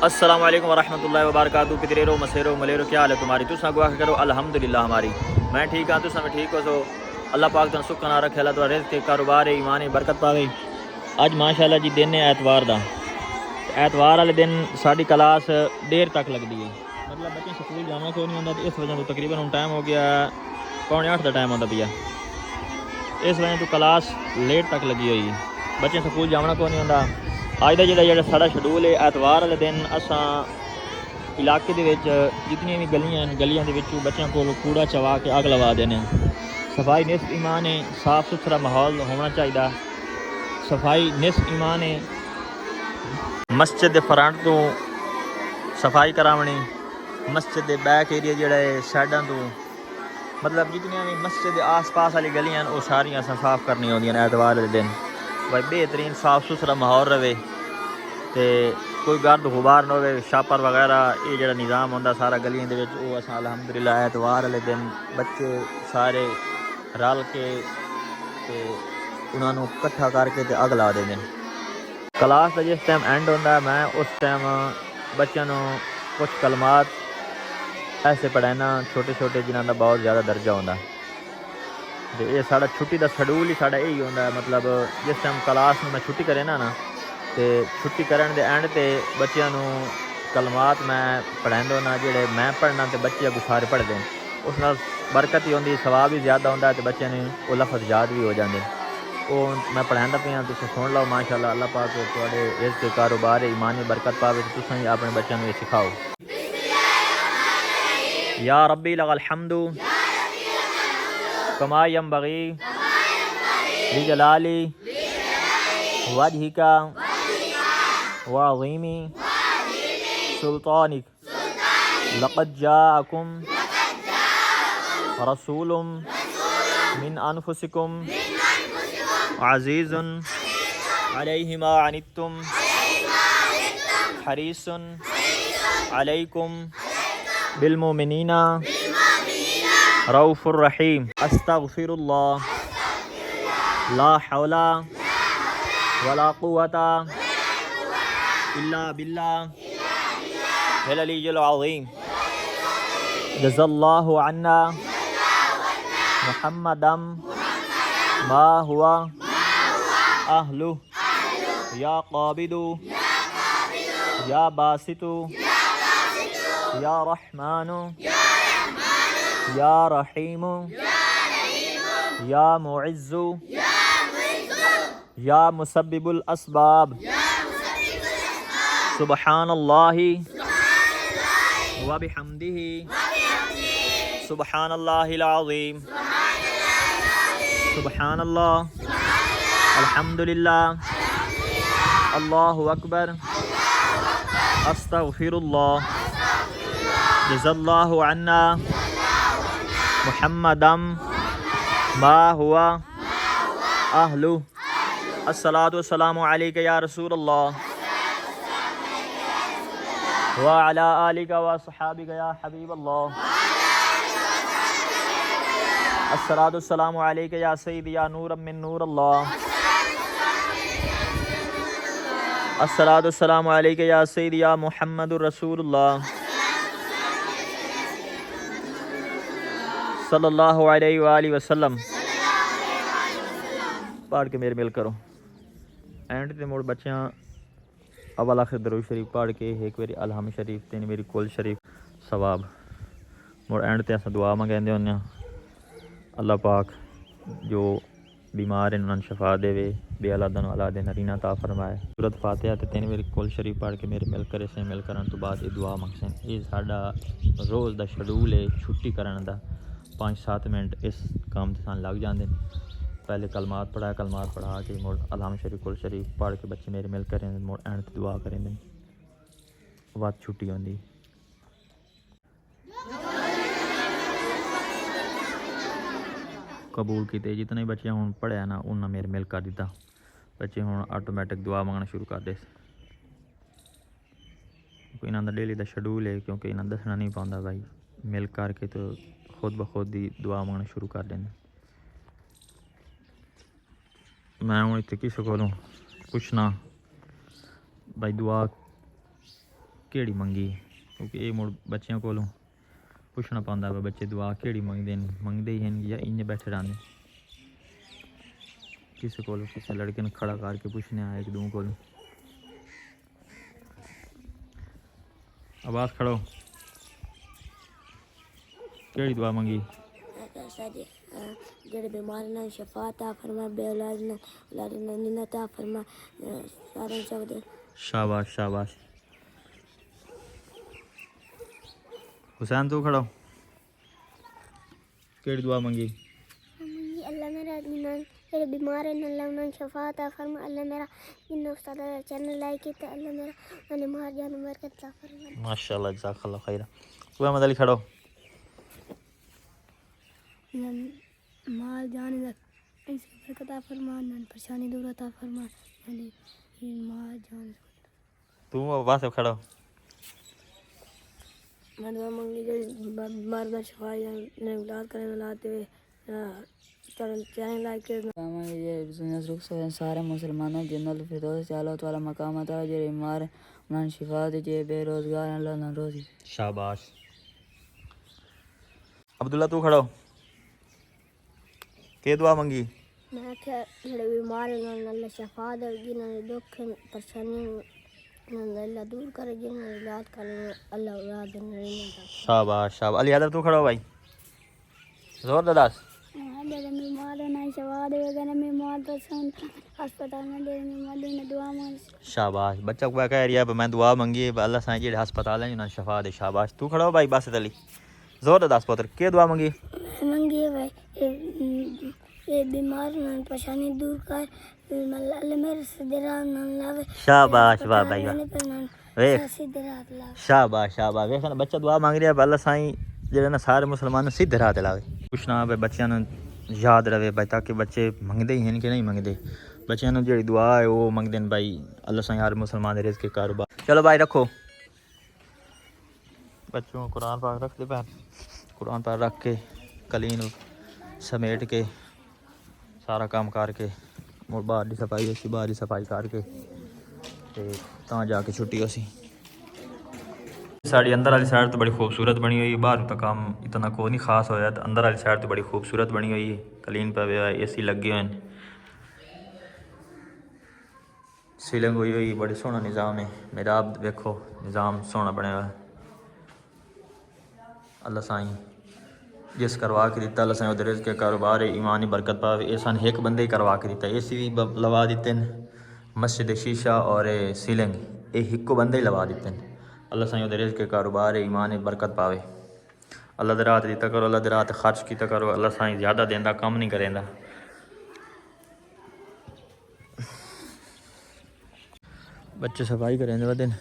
अस्सलाम वालेकुम वरहमतुल्लाहि वबरकातुहू। कितरे रो मसेरो मलेरो, क्या हाल है तुम्हारी? तुसा दुआ करो अल्हम्दुलिल्लाह हमारी। मैं ठीक हाँ, तुसा में ठीक हो सो अल्लाह पाक तुम सुख ना रखे, अल्लाह तुम रिज़्क़ के कारोबार ईमान बरकत पावे। अज माशाअल्लाह जी दिन है ऐतवार का। ऐतवार वाले दिन साड़ी क्लास देर तक लगती है, मतलब बच्चे स्कूल जाना कोई नहीं होता। इस वजह तो तकरीबन हम टाइम हो गया 7:45 का टाइम होता पिया, इस वजह तो क्लास लेट तक लगी हुई है। बच्चे स्कूल जाना कोई नहीं होता। अज का जो साढ़ा शेड्यूल है, ऐतवार वाले दिन असा इलाके जितनी भी गलियां गलियां बच्चों को कूड़ा चवा के अग लगा देने। सफाई निस्फ ईमान है, साफ सुथरा माहौल होना चाहिए। सफाई निस्फ ईमान है। मस्जिद के फ्रंट तो सफाई करावनी, मस्जिद के बैक एरिया जोड़ा है साइडा तो, मतलब जितनी भी मस्जिद के आस पास वाली गलियां वो सारियां साफ करनी होंगी ऐतवार के दिन। भाई बेहतरीन साफ सुथरा माहौल रहे, तो कोई गर्द गुबार न हो, छापर वगैरह ये जो निज़ाम होंगे सारा गलियों के वो अस अलहमदुलिल्लाह ऐतवार वाले दिन बच्चे सारे रल के तो उन्होंने कट्ठा करके तो अग ला देंगे। क्लास का जिस टाइम एंड होता मैं उस टाइम बच्चों को कुछ कलमात ऐसे पढ़ाना छोटे छोटे जिन्हों का बहुत ज़्यादा दर्जा होता। तो ये साढ़ा छुट्टी का शेड्यूल ही साढ़ा यही होता, मतलब जिस टाइम क्लास में मैं छुट्टी करे ना तो छुट्टी करन दे एंड ते बच्चों को कलमात मैं पढ़ांदा ना, जेड़े मैं पढ़ना तो बच्चे अगू सारे पढ़ते हैं। उस नाल बरकत ही होंगी, सवाब भी ज़्यादा होता है, तो बच्चों ने वो लफज याद भी हो जाते। वो मैं पढ़ांदा पिया, तुम सुन लो माशाअल्लाह। अल्लाह पाक तुहाडे रिज़्क़ के कारोबार ईमानी बरकत पावे, तो तुम भी अपने बच्चों को ये सिखाओ। या रब्बी लकल हम्दु कमा यंबगी लिजलाली वजहिका व अज़ीमी सुल्तानिक लक़द जाअकुम रसूलुम मिन अनफुसिकुम अज़ीज़ुन अलैहि मा अनित्तुम हरीसुन अलैकुम बिल मोमिनीना रऊफ़ुर रहीम। अस्तग़फिरुल्लाह ला हौला वला कुव्वता इल्ला बिल्लाह अल-अलिय्युल अज़ीम। जज़ल्लाहु अन्ना मुहम्मदम मा हुआ अहलु या क़ाबिदु या बासितु या रहमानु या रहीमु या मुइज़्ज़ु या मुसब्बिबुल अस्बाब। सुबहानल्लाहि व बिहम्दिही सुबहानल्लाहिल अज़ीम। सुबहानल्लाह अल्हम्दुलिल्लाह अल्लाहु अकबर अस्तग़फिरुल्लाह। जज़ल्लाहु अन्ना मुहम्मदम मा हुआ अहलु। अस्सलातु वस्सलामु अलैका या रसूलल्लाह व अला आलिका व अस्हाबिका या हबीबल्लाह। अस्सलातु वस्सलामु अलैका या सय्यदी या नूरम मिन नूरिल्लाह। अस्सलातु वस्सलामु अलैका या सय्यदी या मुहम्मदुर रसूलुल्लाह सल्लल्लाहु अलैहि व आलिहि वसल्लम। पढ़ के मेरे मिल करो एंड ते मुड़ बच्चियां अवल आखिर दरूद शरीफ पढ़ के एक बारी अलहम शरीफ तीन मेरी कुल शरीफ सवाब मुड़ एंड ते अस दुआ मंगेंदे होन्ने। अल्लाह पाक जो बीमार हैं उन्होंने शफा देवे, बे औलादन औलाद नरीना ता फरमाए। सूरत फातिहा ते तीन मेरी कुल शरीफ पढ़ के मेरे मिल करे से मिल करन तो बाद ये दुआ मंगसें। ये साडा रोज़ का शेड्यूल है छुट्टी करन दा। 5-7 मिनट इस काम से सान लग जाते। पहले कलमात पढ़ा के मुड़ अलहम शरीफ कुल शरीफ पढ़ के बच्चे मेरे मिल करें, मुड़ एंड दुआ करें, बाद छुट्टी होंगी। कबूल किते जितने बच्चे हूँ पढ़िया ना उन्हें मेरे मिल कर दिता। बच्चे हूँ आटोमैटिक दुआ मंगना शुरू कर दे। इन्हों का डेली का शेड्यूल है, क्योंकि इन्हें दसना नहीं पाता भाई मिल करके तो खुद ब खुद ही दुआ मंगना शुरू कर दें। मैं हूँ इतने किसी को पुछना भाई दुआ केड़ी मंगी, क्योंकि ये मुड़ बच्चों को पुछना पाता वा बच्चे दुआ केड़ी मंगते ही हैं या इ'यां बैठे रहंदे। किसी को किसी लड़के ने खड़ा करके पुछने आया एक दूँ को। आवाज़ खड़ो, केड़ी दुआ मंगी? जेड़े बीमार ने शफा ता फरमा, बेऔलाद ने औलाद ने ता फरमा, सारे सब दे। शाबाश शाबाश। हुसैन तू खड़ो, केड़ी दुआ मंगी? अल्लाह मेरा जेड़े बीमार हैं अल्लाह उन्हें शफा ता फरमा, अल्लाह मेरा जिन्ना उस्ताद चैनल लाइक किया अल्लाह मेरा उन्हें मार जान बरकत ता फरमा। माशाल्लाह जज़ाकल्लाह खैर। तू अहमद अली खड़ो, मार जान ऐसे बरकत ता फरमा, परेशानी दूर ता फरमा, मार जान। तू वासिफ खड़ो, मैं दुआ मांगी बार बार शफा ने औलाद करने लाते हुए चैनल लाइक कर सारे मुसलमानों जन्नत फिरदौस अल्लाह ताला मकाम अता जे बीमार उन्हें शिफा दे, जे बेरोजगार अल्लाह ना रोजी। शाबाश। अब्दुल्ला तू खड़ो, के दुआ मंगी? मैं क्या जेड़े बीमार हैं अल्लाह शफा दे, जिन्होंने दुख परेशानी अल्लाह दूर करे, जिन्होंने इलाज करे अल्लाह औलाद दे। शाबाश शाबाश। अली आदर तू खड़ो भाई, जोर दे दस। जेड़े बीमार हैं ना शफा दे, अगर बीमार तो अस्पताल में दे बीमार ने दुआ मांग। शाबाश। बच्चा को कह रही है मैं दुआ मंगी अल्लाह साईं जेड़े अस्पताल है ना शफा दे। शाबाश। तू खड़ो भाई बासित अली, जोर दे दस पुत्र, के दुआ मंगी? मंगी है भाई ये बीमार ना परेशानी दूर कर, अल्लाह मेरे सीधे राह ना लावे। शाबाश वाह भाई वाह, वेख सीधे राह लावे। शाबाश शाबाश। वेख ना बच्चा दुआ मांग रहा है अल्लाह साईं जेड़े ना सारे मुसलमान सीधे राह ते लावे। कुछ ना भाई बच्चों ने याद रहे भाई, ताकि बच्चे मंगते ही हैं कि नहीं मंगते। बच्चों ने जी दुआ है वो मंगते हैं भाई, अल्लाह साईं हर मुसलमान रिज़्क़ के कारोबार। चलो भाई रखो बच्चों को कुरान पाक रख दे पैर, कुरान पाक रख के कलीन समेट के सारा काम करके मुड़ बाहर की सफाई उसी बाहर की सफाई करके तो जाके छुट्टी उसी। साड़ी अंदर वाली साइड तो बड़ी खूबसूरत बनी हुई है, बाहर तो काम इतना को नहीं खास होया, तो अंदर वाली साइड तो बड़ी खूबसूरत बनी हुई है। कलीन पे हुआ है, AC लगे हुए हैं, सीलिंग हुई बड़ी सोहना निज़ाम है। मेरा आप देखो निज़ाम सोहना बने हुआ है। अल्लाह साईं जिस करवा के दिता अल्लाह साईं उधर के कारोबार है ईमान ही बरकत पावे। ये सन एक बंदे ही करवा के दिता, AC भी लवा दिते हैं, मस्जिद शीशा और सीलिंग ये एक बंदे ही लवा दिते हैं। अल्लाह साईं उधर के कारोबार है ईमान ही बरकत पावे। अल्लाह दे रात दिता करो, अल्लाह दे रात खर्च किया करो, अल्लाह साईं ज़्यादा देंदा कम नहीं करेंदा। बच्चे सफाई करें वह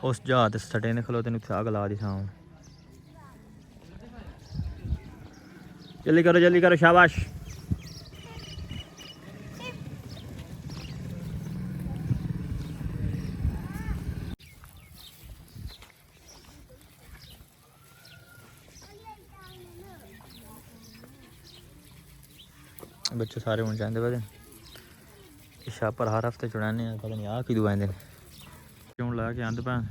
उस जहाज सटे ने खलोते उत्थे अग ला दी था। जल्दी करो शाबाश। बच्चे सारे होने चाहते वह इशा पर हर हफ्ते चढ़ाने पता नहीं आ कि दुआ दिन क्यों ला के आंद भैन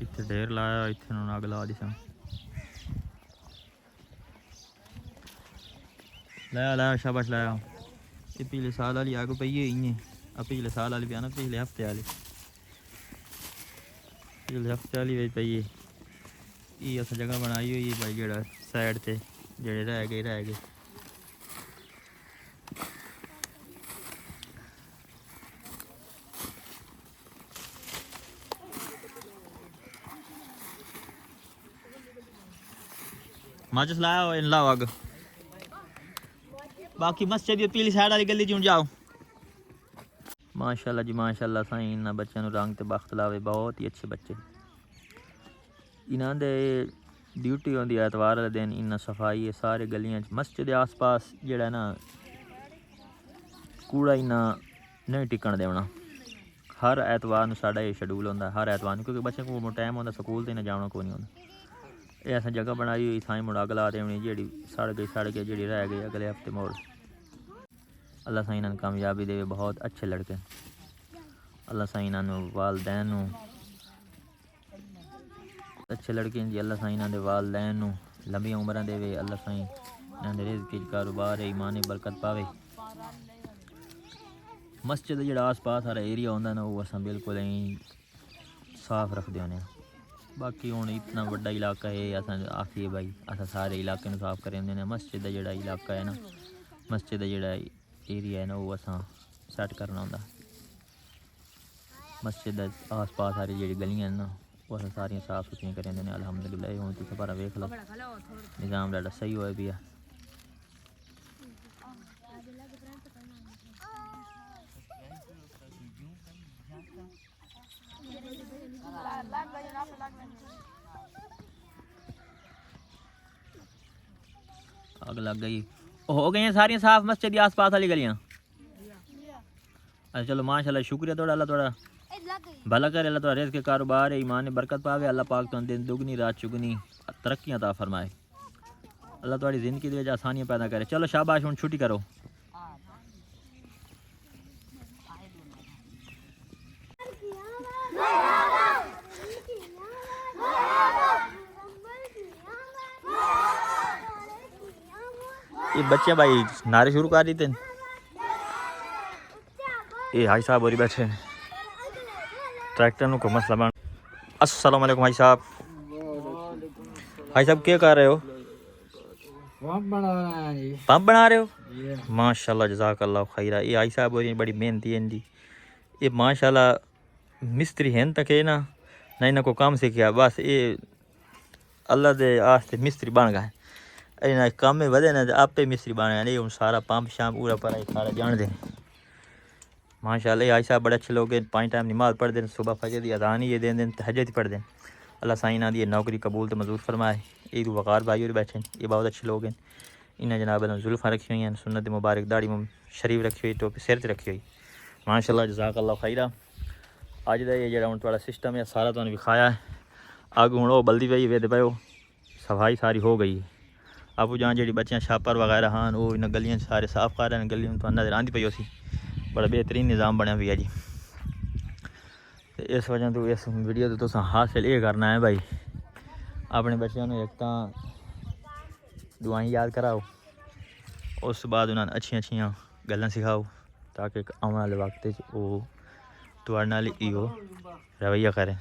इतने ढेर लाया, इतने उन्होंने अग ला दी सा। लाया शाबाश लाया। ये पिछले साल वाली अग पई है इं पिछले साल वाली पिया ना, पिछले हफ्ते वाली पई है। ये अस जगह बनाई हुई है भाई जेड़ा साइड से जेड़े रह गए माचिस लाया इन लाओ अग। बाकी मस्जिद पीली साइड वाली गली चुन जाओ। माशाल्लाह जी माशाल्लाह साईं इन्होंने बच्चों रंग ते बख्त लावे, बहुत ही अच्छे बच्चे। इन्हों दे ड्यूटी होंदी ऐतवार वाले दिन इन्ना सफाई है सारे गलियां मस्जिद के आस पास जेड़ा ना कूड़ा इन्ना नहीं टिकन देना। हर ऐतवार नूं साडा ये शेड्यूल होंदा हर ऐतवार नूं, क्योंकि बच्चों को टाइम होंदा स्कूल ते इन्हें जाना कोई नहीं होंदा। ये असें जगह बनाई हुई थाई मुड़ अग ला देनी जी सड़ गई जी रह गई अगले हफ्ते मोड़। अल्लाह साईं इन्होंने कामयाबी दे, बहुत अच्छे लड़के। अल्लाह साईं इन्होंने वालदैन अच्छे लड़के जी अल्लाह साईं इन्हां दे वालदैन नूं लंबी उम्रां देवे अल्लाह साईं इन्हां दे रिज़्क़ च कारोबार ईमान बरकत पावे। मस्जिद जेह्ड़ा आस पास सारा एरिया होंदा ना वो असां बिल्कुल साफ रखदे होने। बाकी हुण इतना बड़ा इलाका है असां आखिए भाई असां सारे इलाके नूं साफ करी ओंदे ने। मस्जिद दा जेह्ड़ा इलाका है ना मस्जिद दा जेह्ड़ा एरिया है ना वो असां सैट करना होंदा। मस्जिद दा आस पास सारी जेह्ड़ी गलियां ना वो असां सारियां साफ सुथरियां करी ओंदे ने। अल्हम्दुलिल्लाह हुण तुस बाहर वेख लो निज़ाम ज़्यादा सही होया पिया। आग लग गई हो गई हैं सारियां साफ मस्जिद आस पास वाली गलियां। अच्छा चलो माशाल्लाह शुक्रिया थोड़ा अल्लाह थोड़ा भला करे अल्लाह थोड़ा रिज़्क़ के कारोबार ईमान बरकत पावे। अल्लाह पाक तो दिन दुगनी रात चुगनी तरक्कियां अता फरमाए। अल्लाह थोड़ी ज़िंदगी दे विच आसानियां पैदा करे। चलो शाबाश हुण छुट्टी करो। ये बच्चे भाई नारे शुरू कर देते। ये हाई साहब और बैठे ट्रैक्टर को मसला बन। अस्सलाम वालेकुम हाई साहब। हाई साहब क्या कर रहे हो? पंप बना रहे हो? माशाल्लाह जज़ाकल्लाह खैरा। ये हाई साहब और बड़ी मेहनती है जी। ये माशाल्लाह मिस्त्री हैं तक है ना इन्हें को काम सीखा बस ये अल्लाह दे आस्ते मिस्त्री बन गए। इन्हें काम में वधे ना आपे मिस्त्री बन गए। नहीं सारा पंप शाम पूरा पर सारा जान दे माशाल्लाह। ये हाई साहब बड़े अच्छे लोग हैं। 5 टाइम नमाज पढ़ते हैं। सुबह फजर की अज़ान ही दें दिन तहज्जुद ही पढ़ते हैं। अल्लाह साईं इन्हां दी नौकरी कबूल तो मंजूर फरमाए। ईद वक़ार भाई और बैठे ये बहुत अच्छे लोग हैं। इन्हें जनाब जुल्फ़ा रखी हुई हैं सुन्नत मुबारक दाढ़ी शरीफ रखी हुई टोपी सिर ते रखी हुई माशाल्लाह जज़ाकल्लाह खैरा। अज का ये जो हूँ थोड़ा सिस्टम है सारा तुहानूं विखाया है। अग हूँ वो बल्दी पई वेद पे सफाई सारी हो गई। आपू जान जी बच्चियाँ छापर वगैरह हाँ वो इन गलियां सारे साफ कर रहे हैं। गलियों तो नज़र आती पई उसी बड़ा बेहतरीन निज़ाम बनया हुआ जी। तो इस वजह तो इस वीडियो तो तुस हासिल ये करना है भाई अपने बच्चों को एक तो दुआएं याद कराओ उस बाद उन्होंने अच्छियां गल्लां सिखाओ ताकि आने वाले वक्त वो तुहाडे नाल इहो रवैया करें।